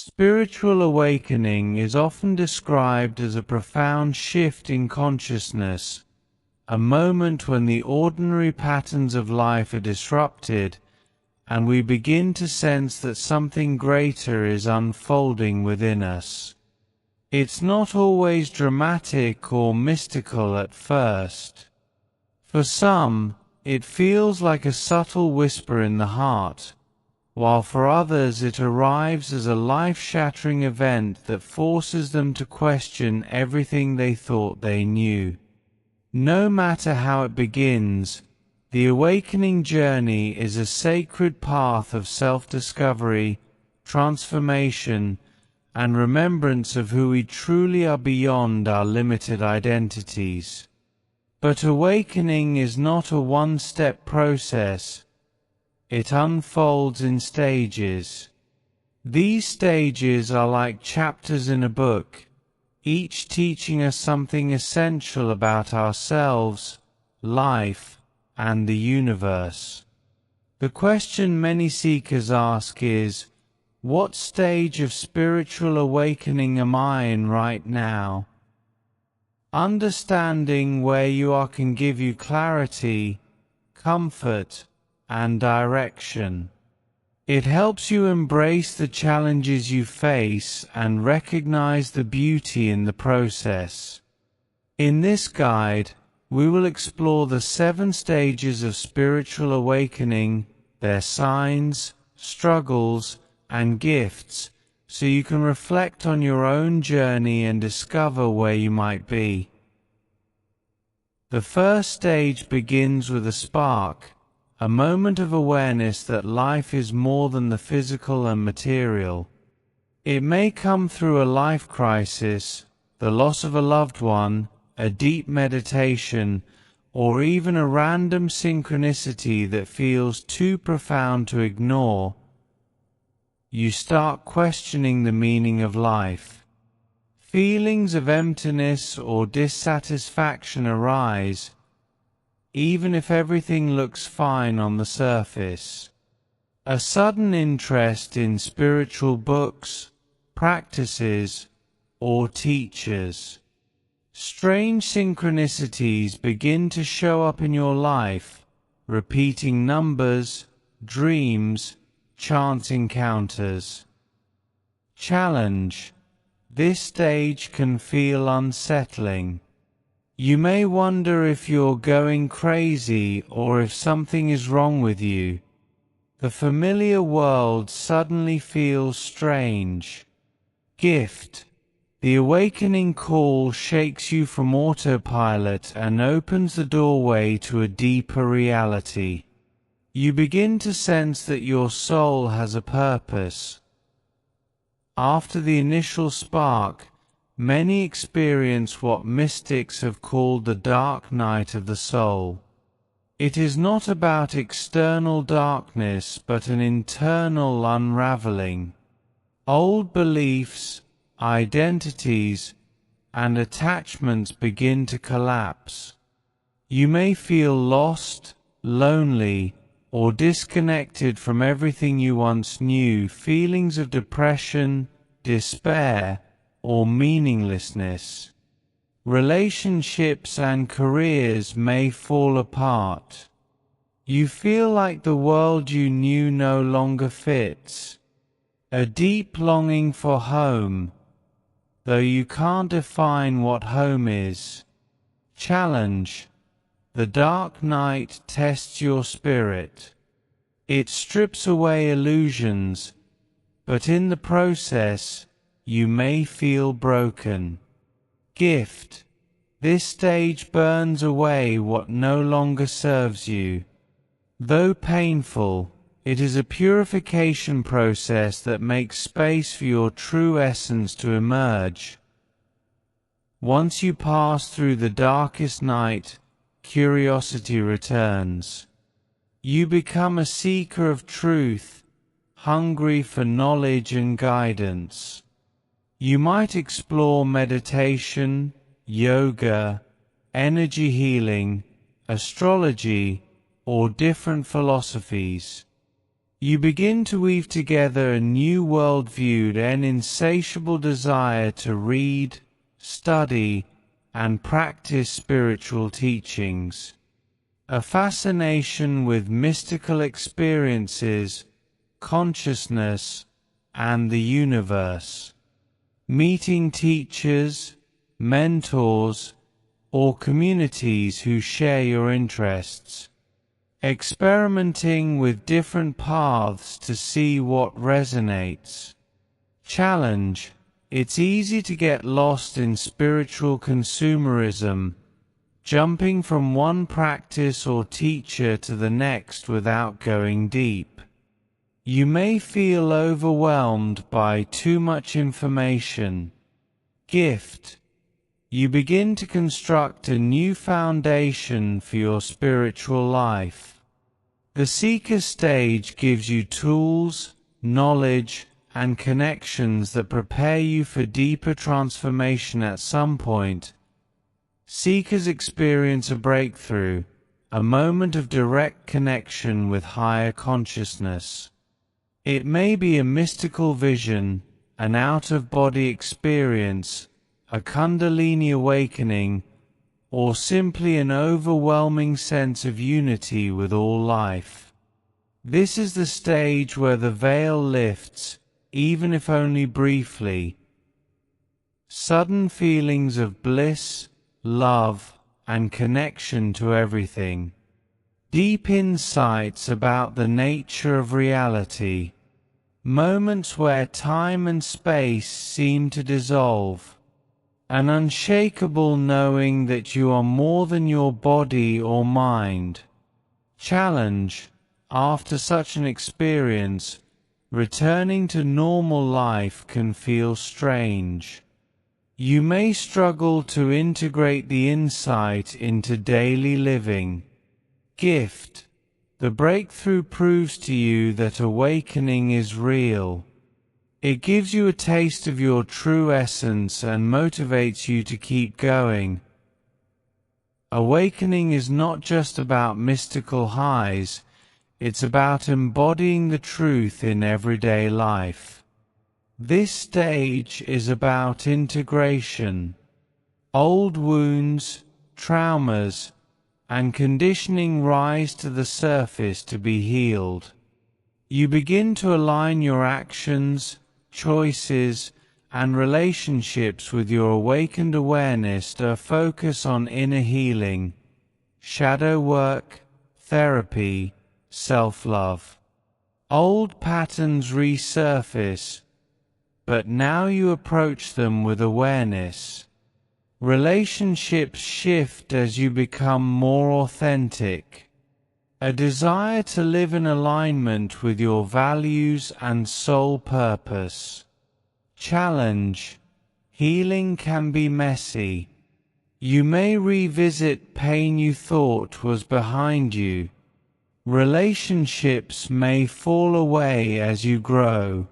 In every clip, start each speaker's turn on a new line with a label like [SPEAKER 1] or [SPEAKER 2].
[SPEAKER 1] Spiritual awakening is often described as a profound shift in consciousness, a moment when the ordinary patterns of life are disrupted and we begin to sense that something greater is unfolding within us. It's not always dramatic or mystical at first. For some, it feels like a subtle whisper in the heart, while for others it arrives as a life-shattering event that forces them to question everything they thought they knew. No matter how it begins, the awakening journey is a sacred path of self-discovery, transformation, and remembrance of who we truly are beyond our limited identities. But awakening is not a one-step process. It unfolds in stages. These stages are like chapters in a book, each teaching us something essential about ourselves, life, and the universe. The question many seekers ask is, what stage of spiritual awakening am I in right now? Understanding where you are can give you clarity, comfort, and direction. It helps you embrace the challenges you face and recognize the beauty in the process. In this guide, we will explore the 7 stages of spiritual awakening, their signs, struggles, and gifts, so you can reflect on your own journey and discover where you might be. The first stage begins with a spark, a moment of awareness that life is more than the physical and material. It may come through a life crisis, the loss of a loved one, a deep meditation, or even a random synchronicity that feels too profound to ignore. You start questioning the meaning of life. Feelings of emptiness or dissatisfaction arise, even if everything looks fine on the surface. A sudden interest in spiritual books, practices, or teachers. Strange synchronicities begin to show up in your life, repeating numbers, dreams, chance encounters. Challenge. This stage can feel unsettling. You may wonder if you're going crazy or if something is wrong with you. The familiar world suddenly feels strange. Gift. The awakening call shakes you from autopilot and opens the doorway to a deeper reality. You begin to sense that your soul has a purpose. After the initial spark, many experience what mystics have called the dark night of the soul. It is not about external darkness but an internal unraveling. Old beliefs, identities, and attachments begin to collapse. You may feel lost, lonely, or disconnected from everything you once knew. Feelings of depression, despair, or meaninglessness. Relationships and careers may fall apart. You feel like the world you knew no longer fits. A deep longing for home, though you can't define what home is. Challenge. The dark night tests your spirit. It strips away illusions, but in the process, you may feel broken. Gift. This stage burns away what no longer serves you. Though painful, it is a purification process that makes space for your true essence to emerge. Once you pass through the darkest night, curiosity returns. You become a seeker of truth, hungry for knowledge and guidance. You might explore meditation, yoga, energy healing, astrology, or different philosophies. You begin to weave together a new worldview, an insatiable desire to read, study, and practice spiritual teachings. A fascination with mystical experiences, consciousness, and the universe. Meeting teachers, mentors, or communities who share your interests. Experimenting with different paths to see what resonates. Challenge: it's easy to get lost in spiritual consumerism, jumping from one practice or teacher to the next without going deep. You may feel overwhelmed by too much information. Gift: you begin to construct a new foundation for your spiritual life. The seeker stage gives you tools, knowledge, and connections that prepare you for deeper transformation at some point. Seekers experience a breakthrough, a moment of direct connection with higher consciousness. It may be a mystical vision, an out-of-body experience, a Kundalini awakening, or simply an overwhelming sense of unity with all life. This is the stage where the veil lifts, even if only briefly. Sudden feelings of bliss, love, and connection to everything. Deep insights about the nature of reality. Moments where time and space seem to dissolve. An unshakable knowing that you are more than your body or mind. Challenge: after such an experience, returning to normal life can feel strange. You may struggle to integrate the insight into daily living. Gift: the breakthrough proves to you that awakening is real. It gives you a taste of your true essence and motivates you to keep going. Awakening is not just about mystical highs, it's about embodying the truth in everyday life. This stage is about integration. Old wounds, traumas, and conditioning rise to the surface to be healed. You begin to align your actions, choices, and relationships with your awakened awareness to focus on inner healing, shadow work, therapy, self-love. Old patterns resurface, but now you approach them with awareness. Relationships shift as you become more authentic. A desire to live in alignment with your values and soul purpose. Challenge: healing can be messy. You may revisit pain you thought was behind you. Relationships may fall away as you grow.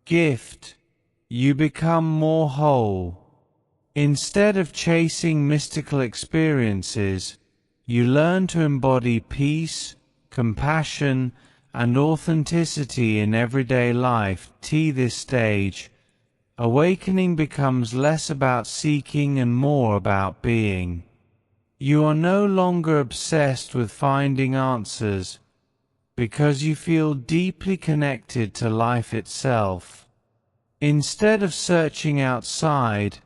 [SPEAKER 1] Gift: you become more whole. Instead of chasing mystical experiences, you learn to embody peace, compassion, and authenticity in everyday life. This stage, awakening becomes less about seeking and more about being. You are no longer obsessed with finding answers, because you feel deeply connected to life itself. Instead of searching outside,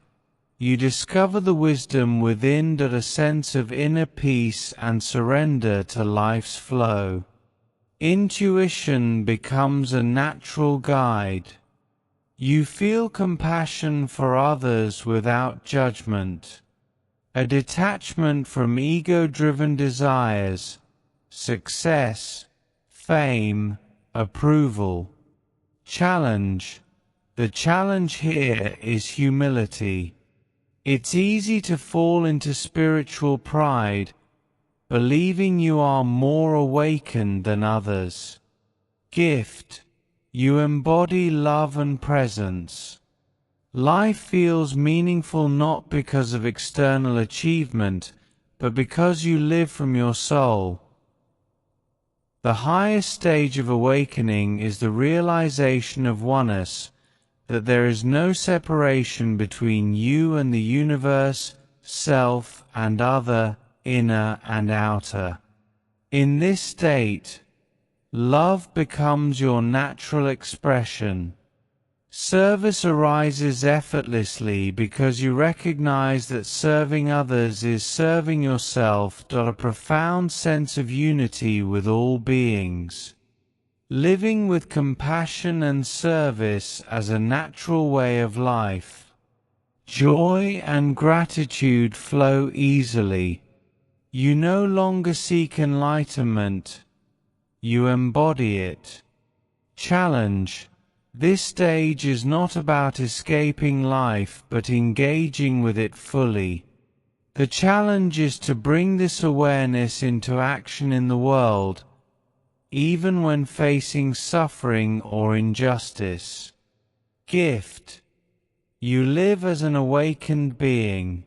[SPEAKER 1] you discover the wisdom within, that a sense of inner peace and surrender to life's flow. Intuition becomes a natural guide. You feel compassion for others without judgment. A detachment from ego-driven desires, success, fame, approval. Challenge: the challenge here is humility. It's easy to fall into spiritual pride, believing you are more awakened than others. Gift: you embody love and presence. Life feels meaningful not because of external achievement, but because you live from your soul. The highest stage of awakening is the realization of oneness, that there is no separation between you and the universe, self and other, inner and outer. In this state, love becomes your natural expression. Service arises effortlessly because you recognize that serving others is serving yourself. A profound sense of unity with all beings. Living with compassion and service as a natural way of life. Joy and gratitude flow easily. You no longer seek enlightenment. You embody it. Challenge. This stage is not about escaping life but engaging with it fully. The challenge is to bring this awareness into action in the world, even when facing suffering or injustice. Gift. You live as an awakened being.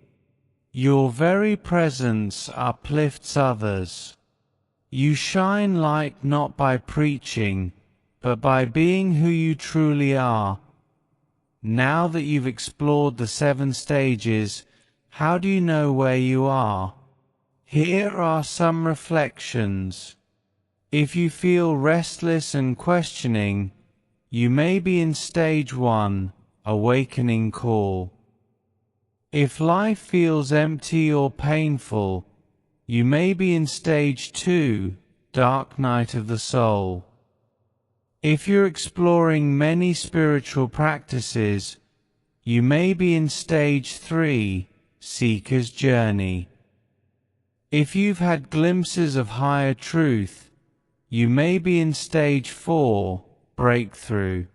[SPEAKER 1] Your very presence uplifts others. You shine light not by preaching, but by being who you truly are. Now that you've explored the 7 stages, how do you know where you are? Here are some reflections. If you feel restless and questioning, you may be in stage 1, awakening call. If life feels empty or painful, you may be in stage 2, dark night of the soul. If you're exploring many spiritual practices, you may be in stage 3, seeker's journey. If you've had glimpses of higher truth, you may be in stage 4, breakthrough.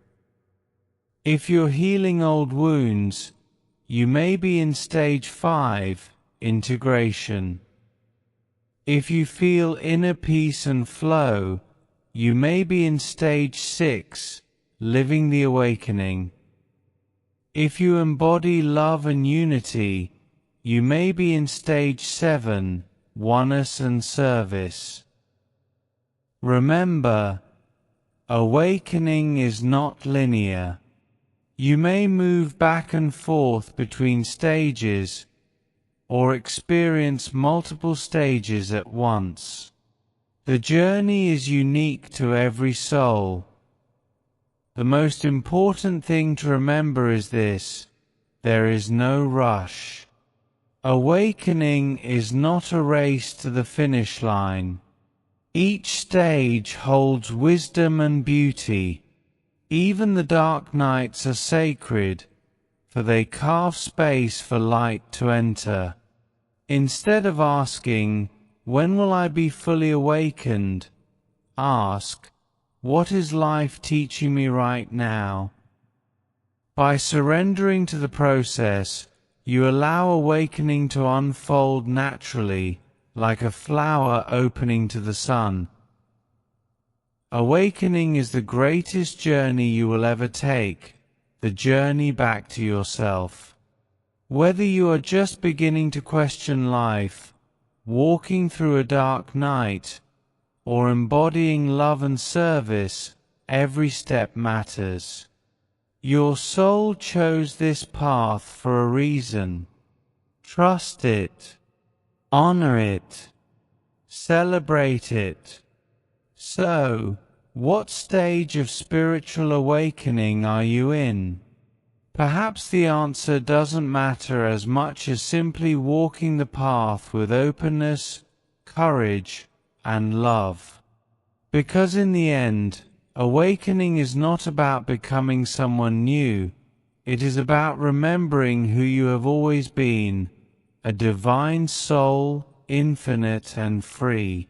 [SPEAKER 1] If you're healing old wounds, you may be in stage 5, integration. If you feel inner peace and flow, you may be in stage 6, living the awakening. If you embody love and unity, you may be in stage 7, oneness and service. Remember, awakening is not linear. You may move back and forth between stages, or experience multiple stages at once. The journey is unique to every soul. The most important thing to remember is this: there is no rush. Awakening is not a race to the finish line. Each stage holds wisdom and beauty. Even the dark nights are sacred, for they carve space for light to enter. Instead of asking, "When will I be fully awakened?" ask, "What is life teaching me right now?" By surrendering to the process, you allow awakening to unfold naturally, like a flower opening to the sun. Awakening is the greatest journey you will ever take, the journey back to yourself. Whether you are just beginning to question life, walking through a dark night, or embodying love and service, every step matters. Your soul chose this path for a reason. Trust it. Honor it. Celebrate it. So, what stage of spiritual awakening are you in? Perhaps the answer doesn't matter as much as simply walking the path with openness, courage, and love. Because in the end, awakening is not about becoming someone new. It is about remembering who you have always been, a divine soul, infinite and free.